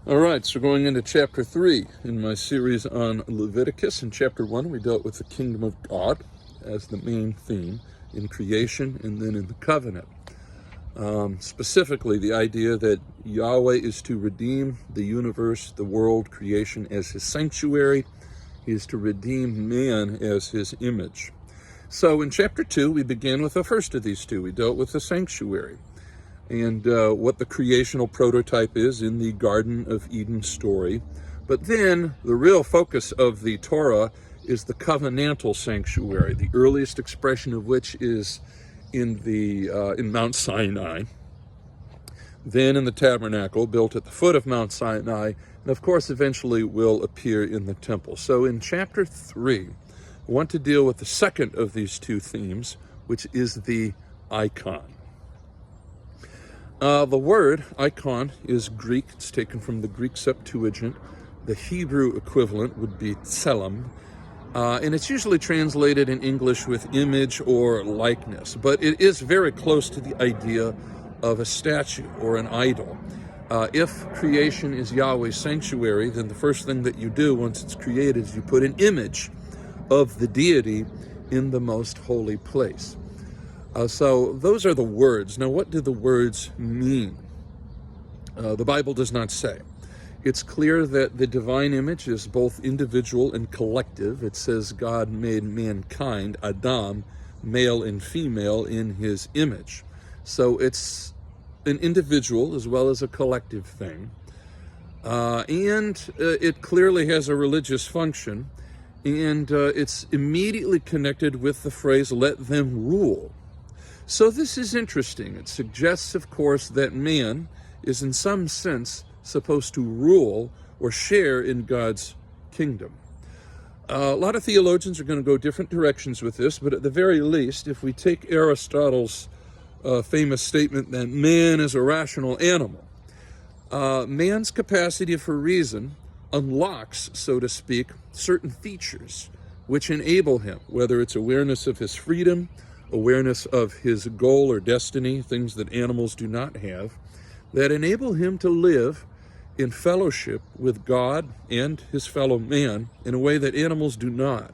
All right, so going into chapter 3 in my series on Leviticus. In chapter 1, we dealt with the kingdom of God as the main theme in creation and then in the covenant. Specifically, the idea that Yahweh is to redeem the universe, the world, creation as his sanctuary. He is to redeem man as his image. So in chapter 2, we began with the first of these two. We dealt with the sanctuary and what the creational prototype is in the Garden of Eden story. But then the real focus of the Torah is the covenantal sanctuary, the earliest expression of which is in Mount Sinai, then in the tabernacle built at the foot of Mount Sinai, and of course eventually will appear in the temple. So in chapter 3, I want to deal with the second of these two themes, which is the icon. The word icon is Greek. It's taken from the Greek Septuagint. The Hebrew equivalent would be tselem, and it's usually translated in English with image or likeness, but it is very close to the idea of a statue or an idol. If creation is Yahweh's sanctuary, then the first thing that you do once it's created is you put an image of the deity in the most holy place. So those are the words. Now, what do the words mean? The Bible does not say. It's clear that the divine image is both individual and collective. It says God made mankind, Adam, male and female, in his image. So it's an individual as well as a collective thing. And it clearly has a religious function. And it's immediately connected with the phrase, let them rule. So this is interesting. It suggests, of course, that man is in some sense supposed to rule or share in God's kingdom. A lot of theologians are going to go different directions with this, but at the very least, if we take Aristotle's famous statement that man is a rational animal, man's capacity for reason unlocks, so to speak, certain features which enable him, whether it's awareness of his freedom, awareness of his goal or destiny, things that animals do not have, that enable him to live in fellowship with God and his fellow man in a way that animals do not,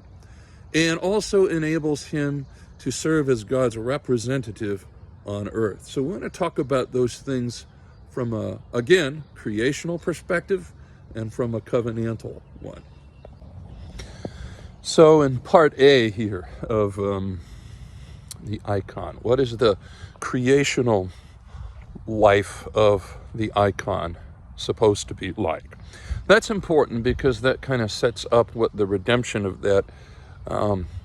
and also enables him to serve as God's representative on earth. So we want to talk about those things from a, again, creational perspective and from a covenantal one. So in part A here of the icon, what is the creational life of the icon supposed to be like? That's important because that kind of sets up what the redemption of that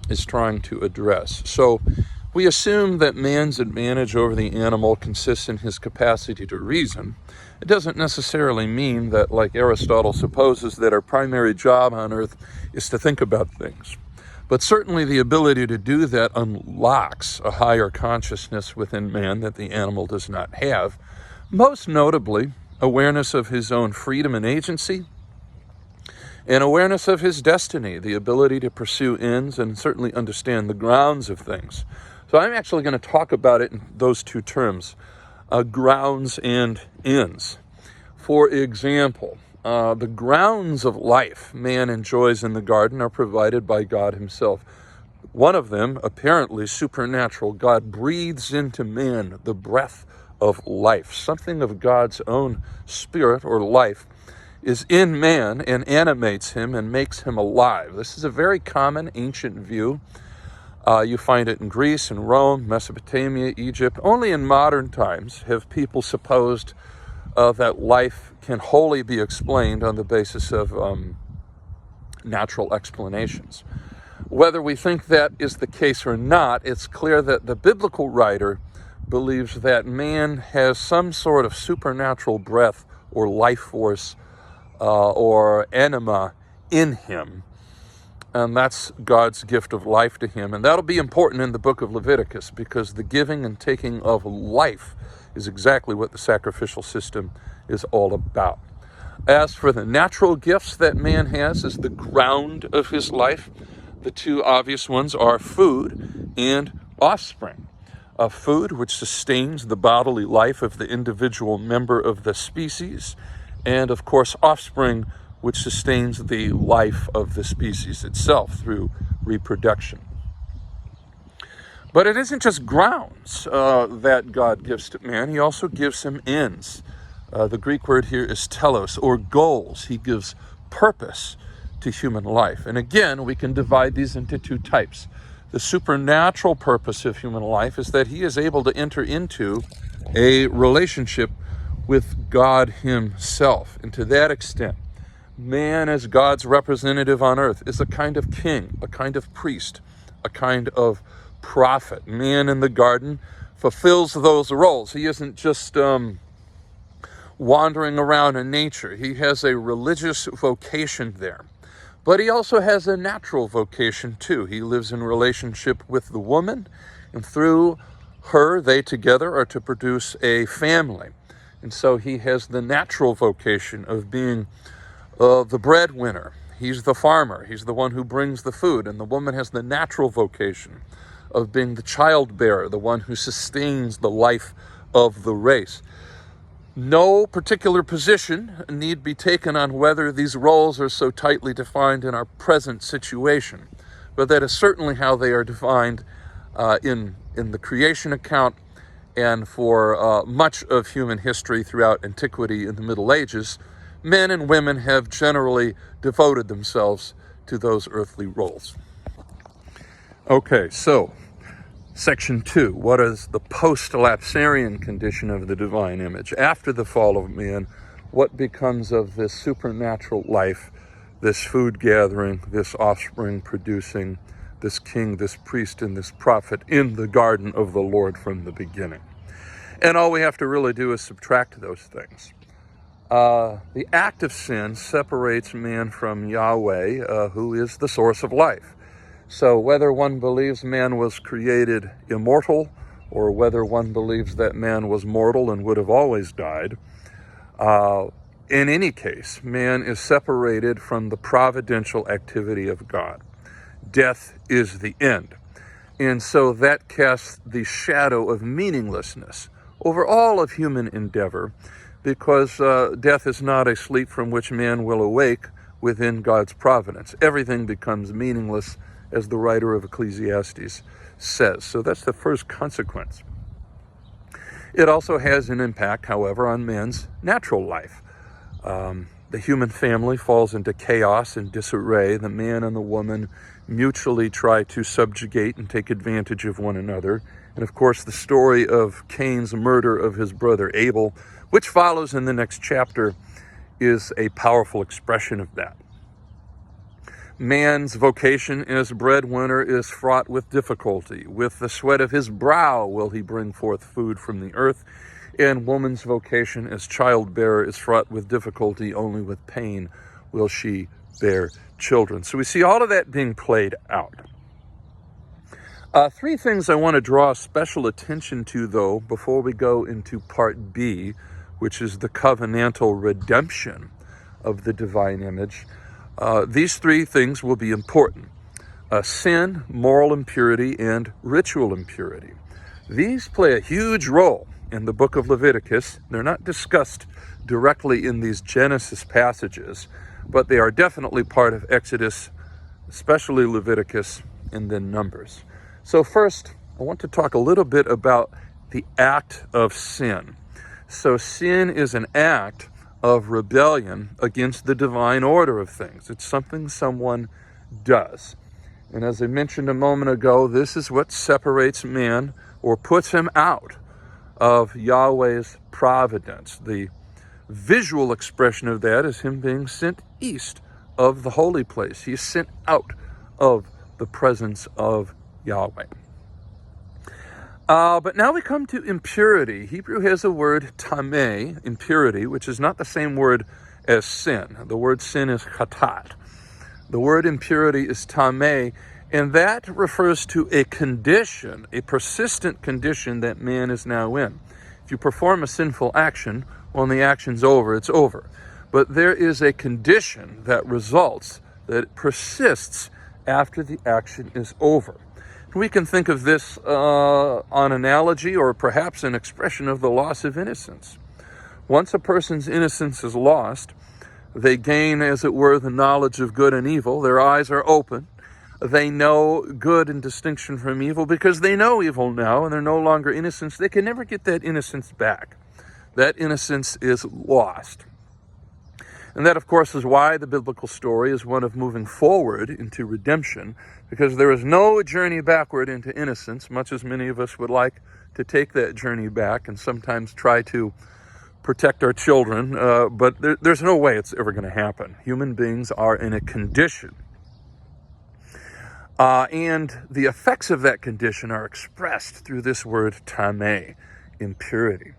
is trying to address. So we assume that man's advantage over the animal consists in his capacity to reason. It doesn't necessarily mean that, like Aristotle supposes, that our primary job on earth is to think about things. But certainly the ability to do that unlocks a higher consciousness within man that the animal does not have. Most notably, awareness of his own freedom and agency, and awareness of his destiny, the ability to pursue ends and certainly understand the grounds of things. So I'm actually going to talk about it in those two terms, grounds and ends. For example, the grounds of life man enjoys in the garden are provided by God himself. One of them, apparently supernatural. God breathes into man the breath of life. Something of God's own spirit or life is in man and animates him and makes him alive. This is a very common ancient view. You find it in Greece and Rome, Mesopotamia, Egypt. Only in modern times have people supposed that life can wholly be explained on the basis of natural explanations. Whether we think that is the case or not, it's clear that the biblical writer believes that man has some sort of supernatural breath or life force or anima in him. And that's God's gift of life to him. And that'll be important in the book of Leviticus because the giving and taking of life is exactly what the sacrificial system is all about. As for the natural gifts that man has as the ground of his life, the two obvious ones are food and offspring. Food, which sustains the bodily life of the individual member of the species, and of course offspring, which sustains the life of the species itself through reproduction. But it isn't just grounds that God gives to man. He also gives him ends. The Greek word here is telos, or goals. He gives purpose to human life. And again, we can divide these into two types. The supernatural purpose of human life is that he is able to enter into a relationship with God himself. And to that extent, man as God's representative on earth is a kind of king, a kind of priest, a kind of prophet. Man in the garden fulfills those roles. He isn't just wandering around in nature. He has a religious vocation there. But he also has a natural vocation too. He lives in relationship with the woman, and through her, they together are to produce a family. And so he has the natural vocation of being the breadwinner. He's the farmer. He's the one who brings the food. And the woman has the natural vocation of being the childbearer, the one who sustains the life of the race. No particular position need be taken on whether these roles are so tightly defined in our present situation, but that is certainly how they are defined in the creation account and for much of human history throughout antiquity in the Middle Ages. Men and women have generally devoted themselves to those earthly roles. Okay, so Section 2, what is the post-lapsarian condition of the divine image? After the fall of man, what becomes of this supernatural life, this food gathering, this offspring producing, this king, this priest, and this prophet in the garden of the Lord from the beginning? And all we have to really do is subtract those things. The act of sin separates man from Yahweh, who is the source of life. So whether one believes man was created immortal, or whether one believes that man was mortal and would have always died, in any case, man is separated from the providential activity of God. Death is the end. And so that casts the shadow of meaninglessness over all of human endeavor, because death is not a sleep from which man will awake within God's providence. Everything becomes meaningless, as the writer of Ecclesiastes says. So that's the first consequence. It also has an impact, however, on man's natural life. The human family falls into chaos and disarray. The man and the woman mutually try to subjugate and take advantage of one another. And of course, the story of Cain's murder of his brother Abel, which follows in the next chapter, is a powerful expression of that. Man's vocation as breadwinner is fraught with difficulty. With the sweat of his brow will he bring forth food from the earth. And woman's vocation as childbearer is fraught with difficulty. Only with pain will she bear children. So we see all of that being played out. Three things I want to draw special attention to, though, before we go into part B, which is the covenantal redemption of the divine image. These three things will be important: sin, moral impurity, and ritual impurity. These play a huge role in the book of Leviticus. They're not discussed directly in these Genesis passages, but they are definitely part of Exodus, especially Leviticus, and then Numbers. So first, I want to talk a little bit about the act of sin. So sin is an act of rebellion against the divine order of things. It's something someone does. And as I mentioned a moment ago, this is what separates man, or puts him out of Yahweh's providence. The visual expression of that is him being sent east of the holy place. He's sent out of the presence of Yahweh. But now we come to impurity. Hebrew has a word, tameh, impurity, which is not the same word as sin. The word sin is chatat. The word impurity is tameh, and that refers to a condition, a persistent condition that man is now in. If you perform a sinful action, when the action's over, it's over. But there is a condition that results, that persists after the action is over. We can think of this on analogy, or perhaps an expression of the loss of innocence. Once a person's innocence is lost, they gain, as it were, the knowledge of good and evil. Their eyes are open. They know good in distinction from evil because they know evil now, and they're no longer innocent. They can never get that innocence back. That innocence is lost. And that, of course, is why the biblical story is one of moving forward into redemption, because there is no journey backward into innocence, much as many of us would like to take that journey back and sometimes try to protect our children, but there's no way it's ever going to happen. Human beings are in a condition, and the effects of that condition are expressed through this word tameh, impurity.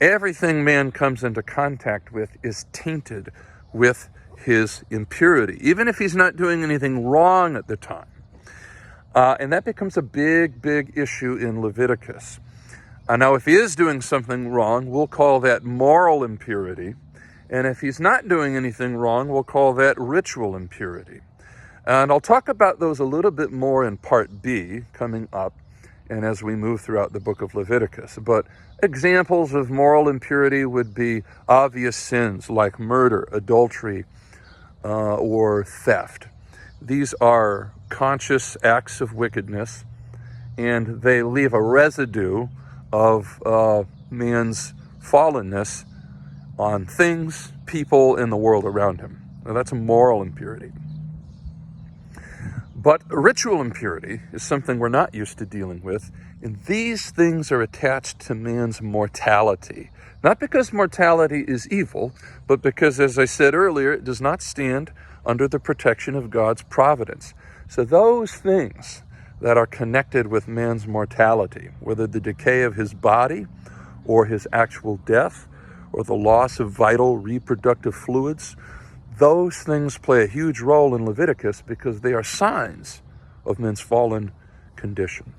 Everything man comes into contact with is tainted with his impurity, even if he's not doing anything wrong at the time. And that becomes a big, big issue in Leviticus. Now, if he is doing something wrong, we'll call that moral impurity. And if he's not doing anything wrong, we'll call that ritual impurity. And I'll talk about those a little bit more in part B coming up and as we move throughout the book of Leviticus. But examples of moral impurity would be obvious sins like murder, adultery, or theft. These are conscious acts of wickedness, and they leave a residue of man's fallenness on things, people, and the world around him. Now, that's a moral impurity. But ritual impurity is something we're not used to dealing with, and these things are attached to man's mortality. Not because mortality is evil, but because, as I said earlier, it does not stand under the protection of God's providence. So those things that are connected with man's mortality, whether the decay of his body or his actual death or the loss of vital reproductive fluids, those things play a huge role in Leviticus because they are signs of man's fallen condition.